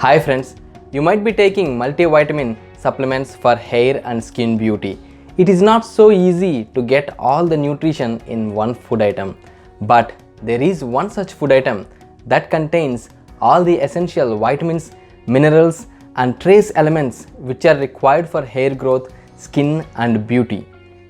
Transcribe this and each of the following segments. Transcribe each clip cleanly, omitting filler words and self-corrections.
Hi friends, you might be taking multivitamin supplements for hair and skin beauty. It is not so easy to get all the nutrition in one food item, but there is one such food item that contains all the essential vitamins, minerals and trace elements which are required for hair growth, skin and beauty.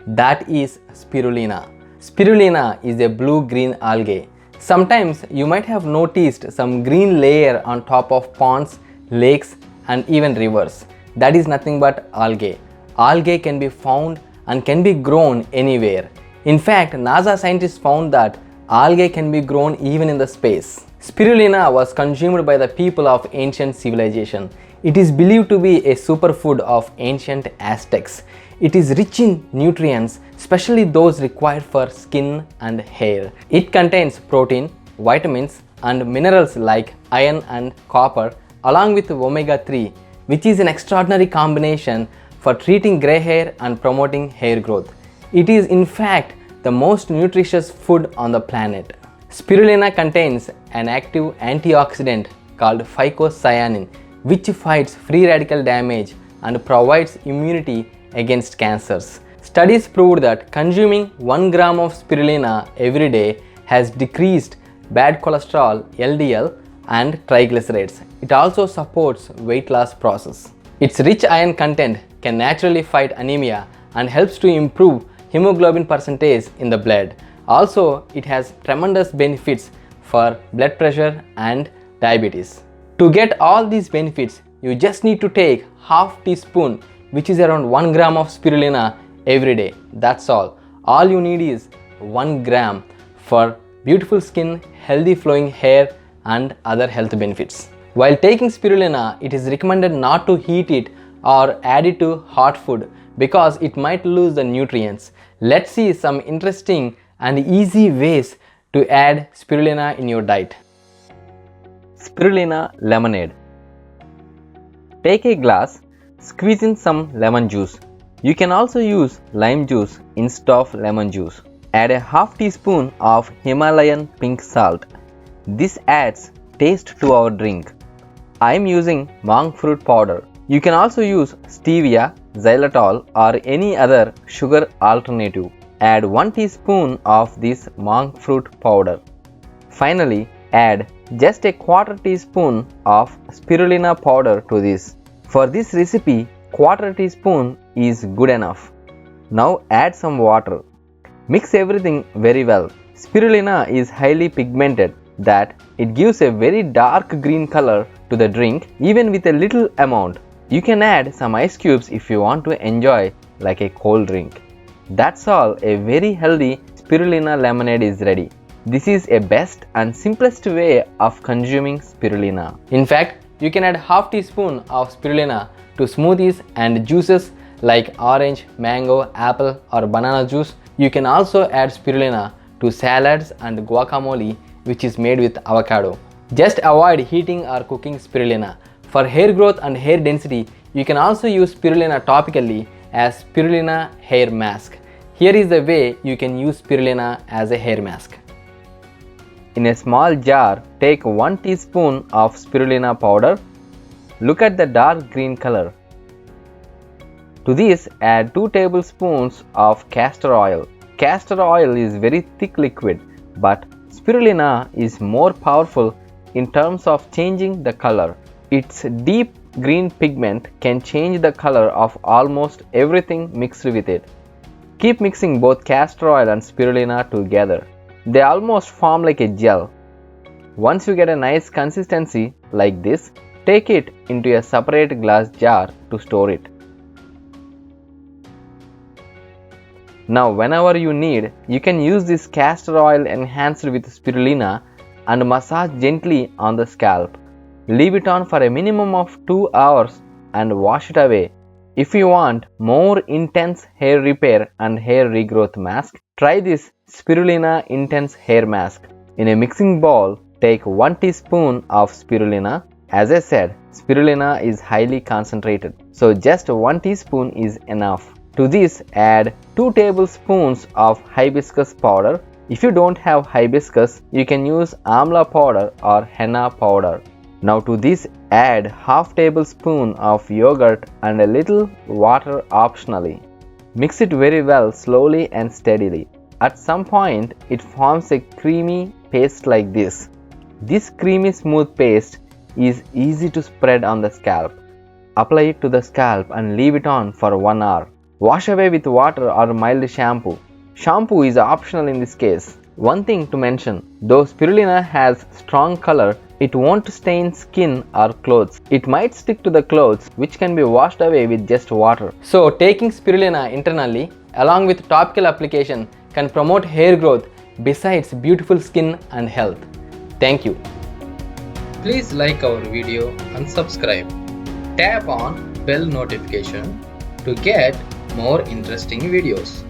That is spirulina. Spirulina is a blue-green algae. Sometimes you might have noticed some green layer on top of ponds, lakes and even rivers. That is nothing but algae. Algae can be found and can be grown anywhere. In fact, NASA scientists found that algae can be grown even in the space. Spirulina was consumed by the people of ancient civilization. It is believed to be a superfood of ancient Aztecs. It is rich in nutrients, especially those required for skin and hair. It contains protein, vitamins and minerals like iron and copper along with omega-3, which is an extraordinary combination for treating grey hair and promoting hair growth. It is in fact the most nutritious food on the planet. Spirulina contains an active antioxidant called phycocyanin, which fights free radical damage and provides immunity against cancers. Studies proved that consuming 1 gram of spirulina every day has decreased bad cholesterol (LDL) and triglycerides. It also supports weight loss process. Its rich iron content can naturally fight anemia and helps to improve hemoglobin percentage in the blood. Also, it has tremendous benefits for blood pressure and diabetes. To get all these benefits, you just need to take half teaspoon, which is around 1 gram of spirulina every day. That's all. All you need is 1 gram for beautiful skin, healthy flowing hair and other health benefits. While taking spirulina, it is recommended not to heat it or add it to hot food because it might lose the nutrients. Let's see some interesting and easy ways to add spirulina in your diet. Spirulina lemonade. Take a glass, squeeze in some lemon juice. You can also use lime juice instead of lemon juice. Add a half teaspoon of Himalayan pink salt. This adds taste to our drink. I am using monk fruit powder. You can also use stevia, xylitol or any other sugar alternative. Add 1 teaspoon of this monk fruit powder. Finally, add just a quarter teaspoon of spirulina powder to this. For this recipe, quarter teaspoon is good enough. Now add some water. Mix everything very well. Spirulina is highly pigmented that it gives a very dark green color to the drink even with a little amount. You can add some ice cubes if you want to enjoy like a cold drink. That's all, a very healthy spirulina lemonade is ready. This is a best and simplest way of consuming spirulina. In fact, you can add half teaspoon of spirulina to smoothies and juices like orange, mango, apple or banana juice. You can also add spirulina to salads and guacamole which is made with avocado. Just avoid heating or cooking spirulina. For hair growth and hair density, you can also use spirulina topically as spirulina hair mask. Here is the way you can use spirulina as a hair mask. In a small jar, take 1 teaspoon of spirulina powder. Look at the dark green color. To this, add 2 tablespoons of castor oil. Castor oil is very thick liquid, but spirulina is more powerful in terms of changing the color. Its deep green pigment can change the color of almost everything mixed with it. Keep mixing both castor oil and spirulina together. They almost form like a gel. Once you get a nice consistency like this, take it into a separate glass jar to store it. Now whenever you need, you can use this castor oil enhanced with spirulina and massage gently on the scalp. Leave it on for a minimum of 2 hours and wash it away. If you want more intense hair repair and hair regrowth mask, try this Spirulina Intense Hair Mask. In a mixing bowl, take 1 teaspoon of spirulina. As I said, spirulina is highly concentrated, so just 1 teaspoon is enough. To this, add 2 tablespoons of hibiscus powder. If you don't have hibiscus, you can use amla powder or henna powder. Now to this add half tablespoon of yogurt and a little water optionally. Mix it very well slowly and steadily. At some point it forms a creamy paste like this. This creamy smooth paste is easy to spread on the scalp. Apply it to the scalp and leave it on for 1 hour. Wash away with water or mild shampoo. Shampoo is optional in this case. One thing to mention, though spirulina has strong color, it won't stain skin or clothes. It might stick to the clothes, which can be washed away with just water. So taking spirulina internally along with topical application can promote hair growth besides beautiful skin and health. Thank you. Please like our video and subscribe. Tap on bell notification to get more interesting videos.